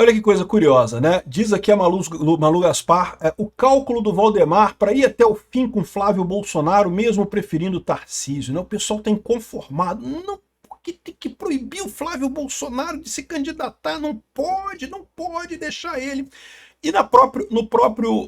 Olha que coisa curiosa, né? Diz aqui a Malu Gaspar, o cálculo do Valdemar para ir até o fim com Flávio Bolsonaro, mesmo preferindo Tarcísio, né? O pessoal está inconformado. Não, porque tem que proibir o Flávio Bolsonaro de se candidatar, não pode deixar ele. E no próprio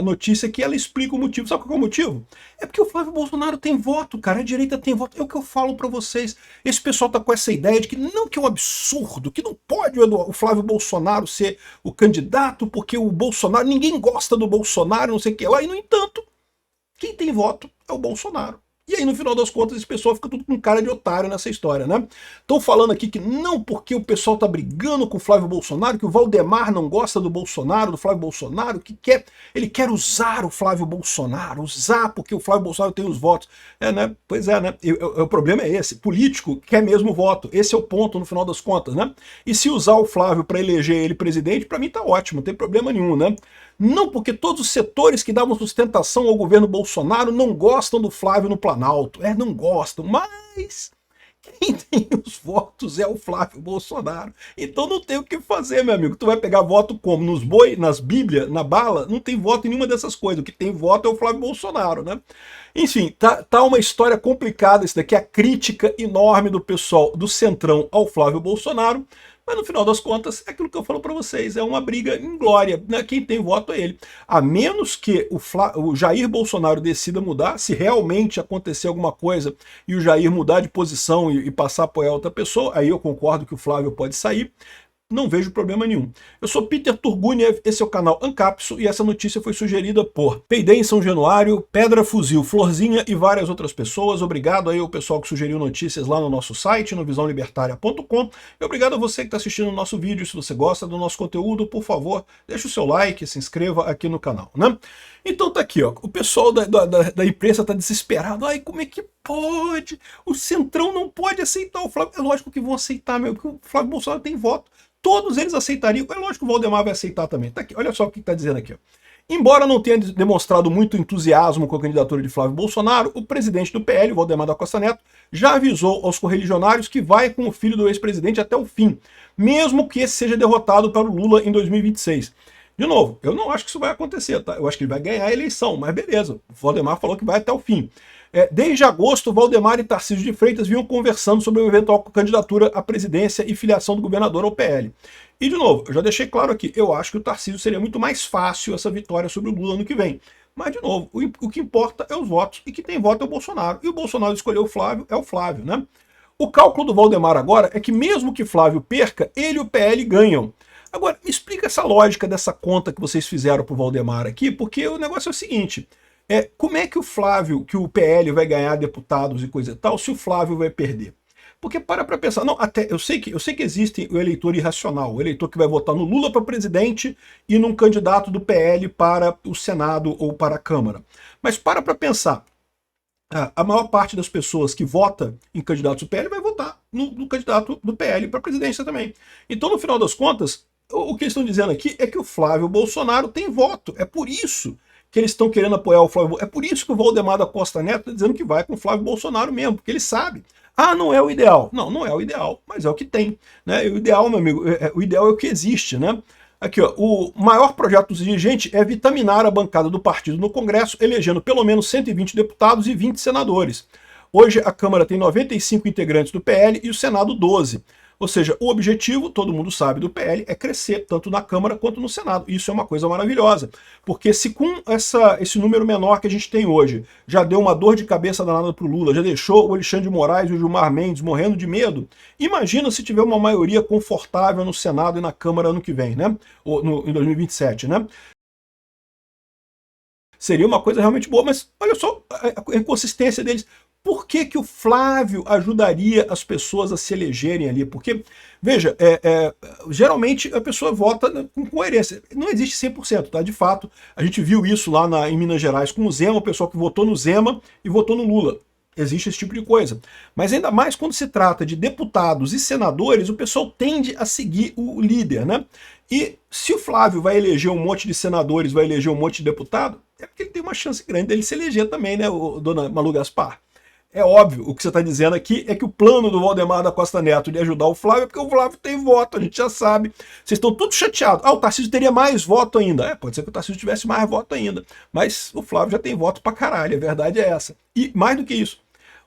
notícia aqui ela explica o motivo. Sabe qual é o motivo? É porque o Flávio Bolsonaro tem voto, cara. A direita tem voto. É o que eu falo para vocês. Esse pessoal tá com essa ideia de que não, que é um absurdo, que não pode o Flávio Bolsonaro ser o candidato, porque o Bolsonaro, ninguém gosta do Bolsonaro, não sei o que lá. E, no entanto, quem tem voto é o Bolsonaro. E aí, no final das contas, esse pessoal fica tudo com cara de otário nessa história, né? Estão falando aqui que não porque o pessoal tá brigando com o Flávio Bolsonaro, que o Valdemar não gosta do Bolsonaro, do Flávio Bolsonaro, ele quer usar o Flávio Bolsonaro, usar porque o Flávio Bolsonaro tem os votos. Né? Pois é, né? O problema é esse. Político quer mesmo voto. Esse é o ponto, no final das contas, né? E se usar o Flávio para eleger ele presidente, para mim tá ótimo, não tem problema nenhum, né? Não porque todos os setores que davam sustentação ao governo Bolsonaro não gostam do Flávio no Planalto. Não gostam, mas quem tem os votos é o Flávio Bolsonaro. Então não tem o que fazer, meu amigo. Tu vai pegar voto como? Nos boi, nas bíblias, na bala? Não tem voto em nenhuma dessas coisas. O que tem voto é o Flávio Bolsonaro, né? Enfim, tá uma história complicada isso daqui, a crítica enorme do pessoal do Centrão ao Flávio Bolsonaro. Mas no final das contas, é aquilo que eu falo para vocês, é uma briga inglória, né? Quem tem voto é ele. A menos que o Jair Bolsonaro decida mudar, se realmente acontecer alguma coisa e o Jair mudar de posição e passar a apoiar outra pessoa, aí eu concordo que o Flávio pode sair. Não vejo problema nenhum. Eu sou Peter Turguniev, esse é o canal Ancapso e essa notícia foi sugerida por Peidem em São Januário, Pedra Fuzil, Florzinha e várias outras pessoas. Obrigado aí ao pessoal que sugeriu notícias lá no nosso site, no visãolibertaria.com. E obrigado a você que está assistindo o nosso vídeo. Se você gosta do nosso conteúdo, por favor, deixa o seu like, se inscreva aqui no canal, né? Então tá aqui, ó, o pessoal da imprensa tá desesperado. Ai, como é que pode? O Centrão não pode aceitar o Flávio. É lógico que vão aceitar, meu, porque o Flávio Bolsonaro tem voto. Todos eles aceitariam. É lógico que o Valdemar vai aceitar também. Tá aqui, olha só o que está dizendo aqui. Ó. Embora não tenha demonstrado muito entusiasmo com a candidatura de Flávio Bolsonaro, o presidente do PL, Valdemar da Costa Neto, já avisou aos correligionários que vai com o filho do ex-presidente até o fim, mesmo que esse seja derrotado para o Lula em 2026. De novo, eu não acho que isso vai acontecer, tá? Eu acho que ele vai ganhar a eleição, mas beleza. O Valdemar falou que vai até o fim. Desde agosto, Valdemar e Tarcísio de Freitas vinham conversando sobre uma eventual candidatura à presidência e filiação do governador ao PL. E, de novo, eu já deixei claro aqui, eu acho que o Tarcísio seria muito mais fácil essa vitória sobre o Lula ano que vem. Mas, de novo, o que importa é os votos, e quem tem voto é o Bolsonaro. E o Bolsonaro escolheu o Flávio, é o Flávio, né? O cálculo do Valdemar agora é que mesmo que Flávio perca, ele e o PL ganham. Agora, me explica essa lógica dessa conta que vocês fizeram para o Valdemar aqui, porque o negócio é o seguinte... como é que o PL vai ganhar deputados e coisa e tal, se o Flávio vai perder? Porque para pensar, não, até eu sei que existe o eleitor irracional, o eleitor que vai votar no Lula para presidente e num candidato do PL para o Senado ou para a Câmara. Mas para pensar, a maior parte das pessoas que vota em candidatos do PL vai votar no candidato do PL para a presidência também. Então, no final das contas, o que eles estão dizendo aqui é que o Flávio Bolsonaro tem voto. É por isso que eles estão querendo apoiar o Flávio Bolsonaro. É por isso que o Valdemar da Costa Neto está dizendo que vai com o Flávio Bolsonaro mesmo, porque ele sabe. Ah, não é o ideal. Não, não é o ideal, mas é o que tem. Né? E o ideal, meu amigo, o ideal é o que existe, né? Aqui, ó, o maior projeto dos dirigentes é vitaminar a bancada do partido no Congresso, elegendo pelo menos 120 deputados e 20 senadores. Hoje a Câmara tem 95 integrantes do PL e o Senado 12. Ou seja, o objetivo, todo mundo sabe, do PL é crescer tanto na Câmara quanto no Senado. Isso é uma coisa maravilhosa, porque se com esse número menor que a gente tem hoje já deu uma dor de cabeça danada para o Lula, já deixou o Alexandre de Moraes e o Gilmar Mendes morrendo de medo, imagina se tiver uma maioria confortável no Senado e na Câmara ano que vem, né? Ou em 2027, né? Seria uma coisa realmente boa, mas olha só a inconsistência deles. Por que o Flávio ajudaria as pessoas a se elegerem ali? Porque, veja, geralmente a pessoa vota com coerência. Não existe 100%, tá? De fato, a gente viu isso lá em Minas Gerais com o Zema, o pessoal que votou no Zema e votou no Lula. Existe esse tipo de coisa. Mas ainda mais quando se trata de deputados e senadores, o pessoal tende a seguir o líder, né? E se o Flávio vai eleger um monte de senadores, vai eleger um monte de deputado, é porque ele tem uma chance grande dele se eleger também, né, dona Malu Gaspar? É óbvio, o que você está dizendo aqui é que o plano do Valdemar da Costa Neto de ajudar o Flávio é porque o Flávio tem voto, a gente já sabe. Vocês estão todos chateados. Ah, o Tarcísio teria mais voto ainda. É, pode ser que o Tarcísio tivesse mais voto ainda. Mas o Flávio já tem voto pra caralho, a verdade é essa. E mais do que isso,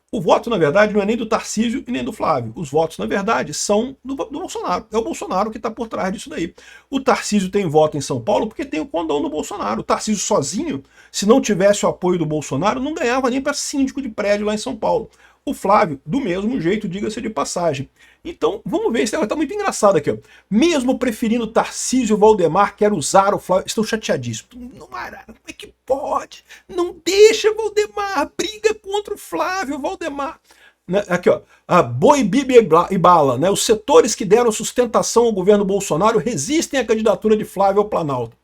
o voto, na verdade, não é nem do Tarcísio e nem do Flávio. Os votos, na verdade, são do Bolsonaro. É o Bolsonaro que está por trás disso daí. O Tarcísio tem voto em São Paulo porque tem o condão do Bolsonaro. O Tarcísio sozinho, se não tivesse o apoio do Bolsonaro, não ganhava nem para síndico de prédio lá em São Paulo. O Flávio, do mesmo jeito, diga-se de passagem. Então, vamos ver, esse negócio tá muito engraçado aqui, ó. Mesmo preferindo Tarcísio e Valdemar, quer usar o Flávio, estão chateadíssimos. Não, como é que pode? Não deixa Valdemar, briga contra o Flávio, Valdemar. Né? Aqui, ó, a Boi, Bíblia e Bala, né? Os setores que deram sustentação ao governo Bolsonaro resistem à candidatura de Flávio ao Planalto.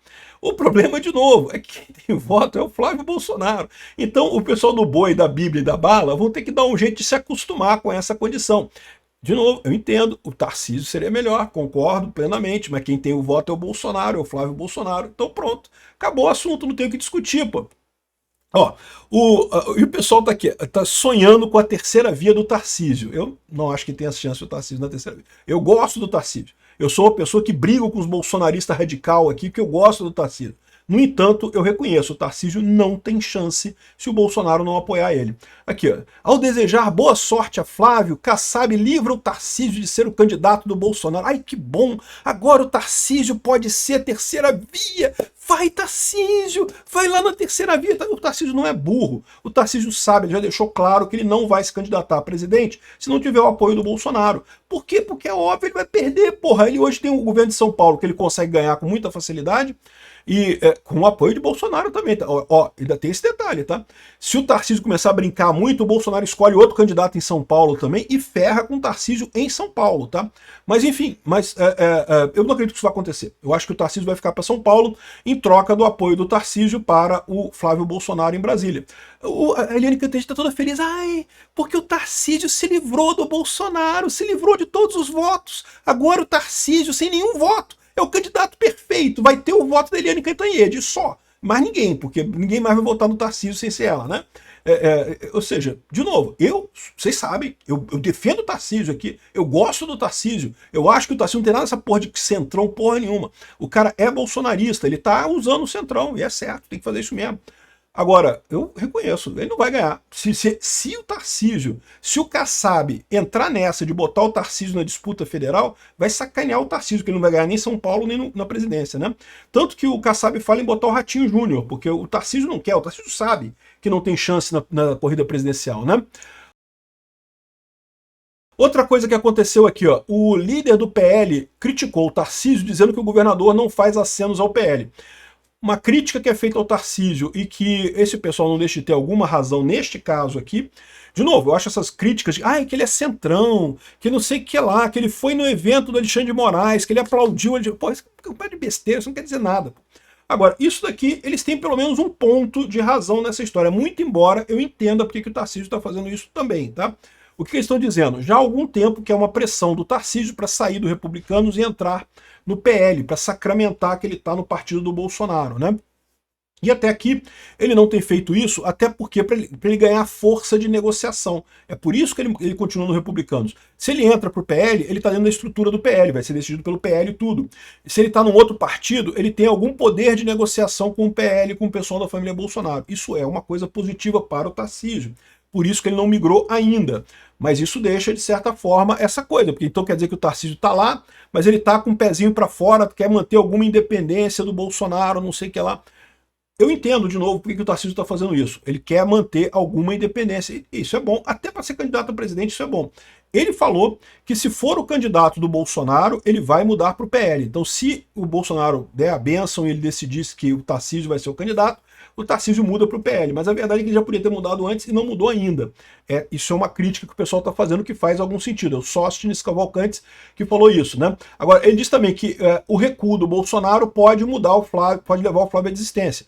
O problema, de novo, é que quem tem voto é o Flávio Bolsonaro. Então, o pessoal do Boi, da Bíblia e da Bala vão ter que dar um jeito de se acostumar com essa condição. De novo, eu entendo, o Tarcísio seria melhor, concordo plenamente, mas quem tem o voto é o Bolsonaro, é o Flávio Bolsonaro. Então pronto, acabou o assunto, não tem o que discutir, pô. Ó, e o pessoal tá aqui, tá sonhando com a terceira via do Tarcísio. Eu não acho que tenha chance do Tarcísio na terceira via. Eu gosto do Tarcísio. Eu sou uma pessoa que briga com os bolsonaristas radical aqui, porque eu gosto do Tarcísio. No entanto, eu reconheço, o Tarcísio não tem chance se o Bolsonaro não apoiar ele. Aqui, ó. Ao desejar boa sorte a Flávio, Kassab livra o Tarcísio de ser o candidato do Bolsonaro. Ai, que bom! Agora o Tarcísio pode ser a terceira via! Vai, Tarcísio! Vai lá na terceira via! O Tarcísio não é burro. O Tarcísio sabe, ele já deixou claro que ele não vai se candidatar a presidente se não tiver o apoio do Bolsonaro. Por quê? Porque é óbvio, ele vai perder, porra. Ele hoje tem o governo de São Paulo que ele consegue ganhar com muita facilidade, e com o apoio de Bolsonaro também. Tá? Ó, ainda tem esse detalhe, tá? Se o Tarcísio começar a brincar muito, o Bolsonaro escolhe outro candidato em São Paulo também e ferra com o Tarcísio em São Paulo, tá? Mas enfim, eu não acredito que isso vai acontecer. Eu acho que o Tarcísio vai ficar para São Paulo em troca do apoio do Tarcísio para o Flávio Bolsonaro em Brasília. A Eliane Cantanhede está toda feliz. Ai, porque o Tarcísio se livrou do Bolsonaro, se livrou de todos os votos. Agora o Tarcísio sem nenhum voto é o candidato perfeito, vai ter o voto da Eliane Cantanhede, só. Mais ninguém, porque ninguém mais vai votar no Tarcísio sem ser ela, né? Ou seja, de novo, vocês sabem, eu defendo o Tarcísio aqui, eu gosto do Tarcísio, eu acho que o Tarcísio não tem nada dessa porra de centrão, porra nenhuma. O cara é bolsonarista, ele tá usando o centrão, e é certo, tem que fazer isso mesmo. Agora, eu reconheço, ele não vai ganhar. Se o Tarcísio, se o Kassab entrar nessa de botar o Tarcísio na disputa federal, vai sacanear o Tarcísio, que ele não vai ganhar nem São Paulo, nem na presidência, né? Tanto que o Kassab fala em botar o Ratinho Júnior, porque o Tarcísio não quer, o Tarcísio sabe que não tem chance na corrida presidencial, né? Outra coisa que aconteceu aqui, ó, o líder do PL criticou o Tarcísio dizendo que o governador não faz acenos ao PL. Uma crítica que é feita ao Tarcísio e que esse pessoal não deixa de ter alguma razão neste caso aqui. De novo, eu acho essas críticas de que ele é centrão, que não sei o que lá, que ele foi no evento do Alexandre de Moraes, que ele aplaudiu. Pô, isso é um pé de besteira, isso não quer dizer nada. Agora, isso daqui, eles têm pelo menos um ponto de razão nessa história, muito embora eu entenda porque que o Tarcísio está fazendo isso também, tá? O que eles estão dizendo? Já há algum tempo que é uma pressão do Tarcísio para sair do Republicanos e entrar no PL, para sacramentar que ele está no partido do Bolsonaro, né? E até aqui ele não tem feito isso, até porque para ele ganhar força de negociação. É por isso que ele continua no Republicanos. Se ele entra para o PL, ele está dentro da estrutura do PL, vai ser decidido pelo PL e tudo. Se ele está num outro partido, ele tem algum poder de negociação com o PL, com o pessoal da família Bolsonaro. Isso é uma coisa positiva para o Tarcísio. Por isso que ele não migrou ainda. Mas isso deixa, de certa forma, essa coisa. Porque então quer dizer que o Tarcísio está lá, mas ele está com o pezinho para fora, quer manter alguma independência do Bolsonaro, não sei o que lá. Eu entendo, de novo, por que o Tarcísio está fazendo isso. Ele quer manter alguma independência. E isso é bom. Até para ser candidato a presidente, isso é bom. Ele falou que se for o candidato do Bolsonaro, ele vai mudar para o PL. Então, se o Bolsonaro der a bênção e ele decidisse que o Tarcísio vai ser o candidato, o Tarcísio muda para o PL. Mas a verdade é que ele já podia ter mudado antes e não mudou ainda. Isso é uma crítica que o pessoal está fazendo que faz algum sentido. É o Sóstenes Cavalcantes que falou isso, né? Agora, ele diz também que o recuo do Bolsonaro pode mudar o Flávio, pode levar o Flávio à desistência.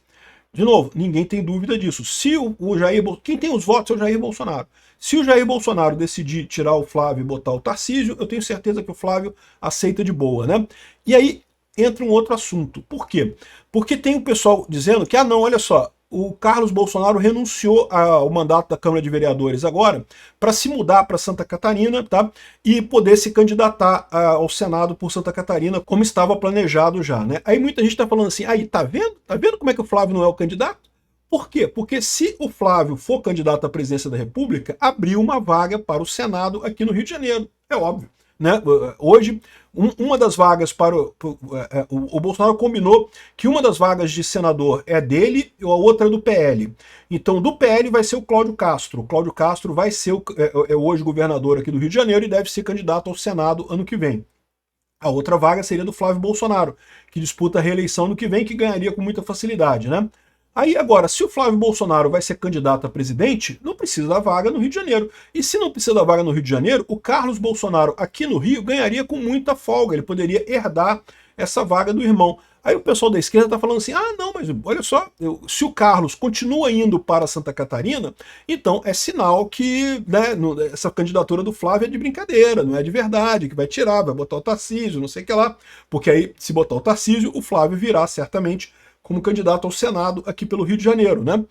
De novo, ninguém tem dúvida disso. Se o Jair, quem tem os votos é o Jair Bolsonaro. Se o Jair Bolsonaro decidir tirar o Flávio e botar o Tarcísio, eu tenho certeza que o Flávio aceita de boa, né? E aí entra um outro assunto. Por quê? Porque tem o pessoal dizendo que, não, olha só, o Carlos Bolsonaro renunciou ao mandato da Câmara de Vereadores agora para se mudar para Santa Catarina, tá? E poder se candidatar ao Senado por Santa Catarina, como estava planejado já, né? Aí muita gente está falando assim, aí, tá vendo? Tá vendo como é que o Flávio não é o candidato? Por quê? Porque se o Flávio for candidato à presidência da República, abriu uma vaga para o Senado aqui no Rio de Janeiro. É óbvio. Né? Hoje, uma das vagas para o Bolsonaro combinou que uma das vagas de senador é dele e a outra é do PL. Então, do PL vai ser o Cláudio Castro. O Cláudio Castro vai ser hoje governador aqui do Rio de Janeiro e deve ser candidato ao Senado ano que vem. A outra vaga seria do Flávio Bolsonaro, que disputa a reeleição ano que vem, que ganharia com muita facilidade, né? Aí agora, se o Flávio Bolsonaro vai ser candidato a presidente, não precisa da vaga no Rio de Janeiro. E se não precisa da vaga no Rio de Janeiro, o Carlos Bolsonaro aqui no Rio ganharia com muita folga, ele poderia herdar essa vaga do irmão. Aí o pessoal da esquerda está falando assim, ah não, mas olha só, se o Carlos continua indo para Santa Catarina, então é sinal que, né, essa candidatura do Flávio é de brincadeira, não é de verdade, que vai tirar, vai botar o Tarcísio, não sei o que lá, porque aí se botar o Tarcísio, o Flávio virá certamente como candidato ao Senado aqui pelo Rio de Janeiro, né?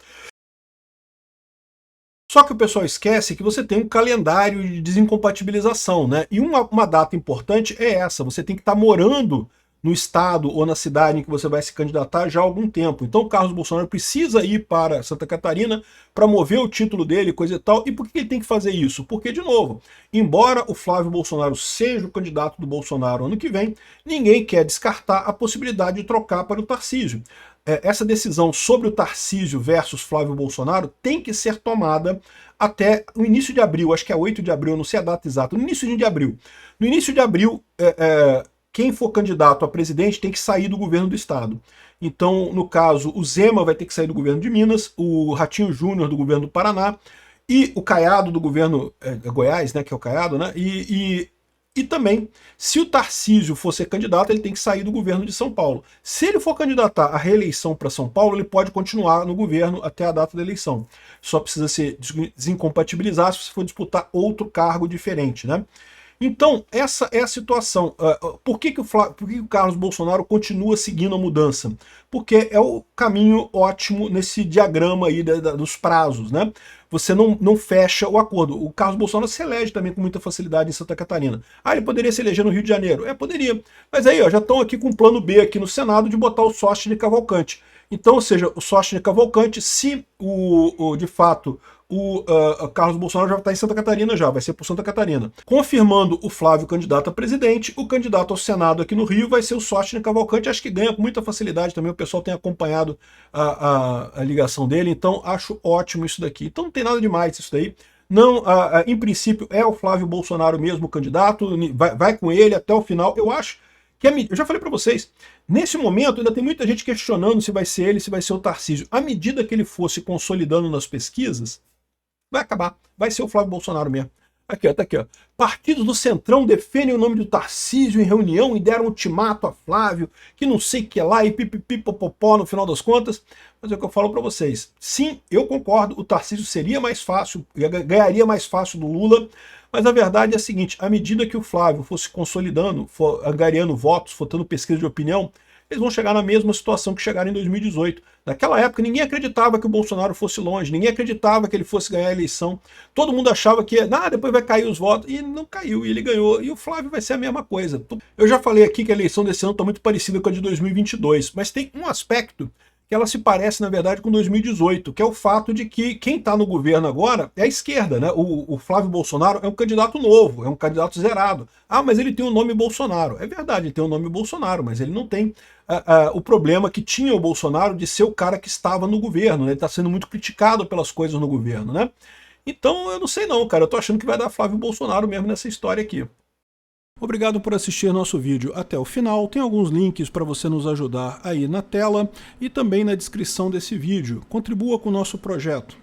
Só que o pessoal esquece que você tem um calendário de desincompatibilização, né? E uma data importante é essa, você tem que estar morando no estado ou na cidade em que você vai se candidatar já há algum tempo. Então o Carlos Bolsonaro precisa ir para Santa Catarina para mover o título dele, coisa e tal. E por que ele tem que fazer isso? Porque, de novo, embora o Flávio Bolsonaro seja o candidato do Bolsonaro ano que vem, ninguém quer descartar a possibilidade de trocar para o Tarcísio. Essa decisão sobre o Tarcísio versus Flávio Bolsonaro tem que ser tomada até o início de abril, acho que é 8 de abril, não sei a data exata, no início de abril. No início de abril, quem for candidato a presidente tem que sair do governo do estado. Então, no caso, o Zema vai ter que sair do governo de Minas, o Ratinho Júnior do governo do Paraná, e o Caiado do governo Goiás, né, que é o Caiado, né, e também, se o Tarcísio for ser candidato, ele tem que sair do governo de São Paulo. Se ele for candidatar à reeleição para São Paulo, ele pode continuar no governo até a data da eleição. Só precisa se desincompatibilizar se for disputar outro cargo diferente, né? Então, essa é a situação. Por que o Carlos Bolsonaro continua seguindo a mudança? Porque é o caminho ótimo nesse diagrama aí dos prazos, né? Você não fecha o acordo. O Carlos Bolsonaro se elege também com muita facilidade em Santa Catarina. Ah, ele poderia se eleger no Rio de Janeiro? Poderia. Mas aí, ó, já estão aqui com um plano B aqui no Senado de botar o Sóstene Cavalcante. Então, ou seja, o Sóstene Cavalcante, se de fato o Carlos Bolsonaro já está em Santa Catarina vai ser por Santa Catarina. Confirmando o Flávio candidato a presidente, o candidato ao Senado aqui no Rio vai ser o Sóstene Cavalcante, acho que ganha com muita facilidade também, o pessoal tem acompanhado a ligação dele, então acho ótimo isso daqui. Então não tem nada demais isso daí. Não, em princípio é o Flávio Bolsonaro mesmo o candidato, vai com ele até o final, eu acho. Eu já falei para vocês, nesse momento ainda tem muita gente questionando se vai ser ele, se vai ser o Tarcísio. À medida que ele for se consolidando nas pesquisas, vai acabar, vai ser o Flávio Bolsonaro mesmo. Aqui, ó, tá aqui, ó. Partidos do Centrão defendem o nome do Tarcísio em reunião e deram ultimato a Flávio, que não sei o que lá, e pipipipopopó no final das contas. Mas é o que eu falo para vocês. Sim, eu concordo, o Tarcísio seria mais fácil, ganharia mais fácil do Lula, mas a verdade é a seguinte, à medida que o Flávio for se consolidando, for angariando votos, for tendo pesquisa de opinião, eles vão chegar na mesma situação que chegaram em 2018. Naquela época, ninguém acreditava que o Bolsonaro fosse longe, ninguém acreditava que ele fosse ganhar a eleição. Todo mundo achava que depois vai cair os votos, e não caiu, e ele ganhou. E o Flávio vai ser a mesma coisa. Eu já falei aqui que a eleição desse ano está muito parecida com a de 2022, mas tem um aspecto que ela se parece, na verdade, com 2018, que é o fato de que quem está no governo agora é a esquerda, né? O Flávio Bolsonaro é um candidato novo, é um candidato zerado. Ah, mas ele tem o nome Bolsonaro. É verdade, ele tem o nome Bolsonaro, mas ele não tem o problema que tinha o Bolsonaro de ser o cara que estava no governo, né? Ele está sendo muito criticado pelas coisas no governo, né? Então, eu não sei não, cara. Eu tô achando que vai dar Flávio Bolsonaro mesmo nessa história aqui. Obrigado por assistir nosso vídeo até o final. Tem alguns links para você nos ajudar aí na tela e também na descrição desse vídeo. Contribua com o nosso projeto.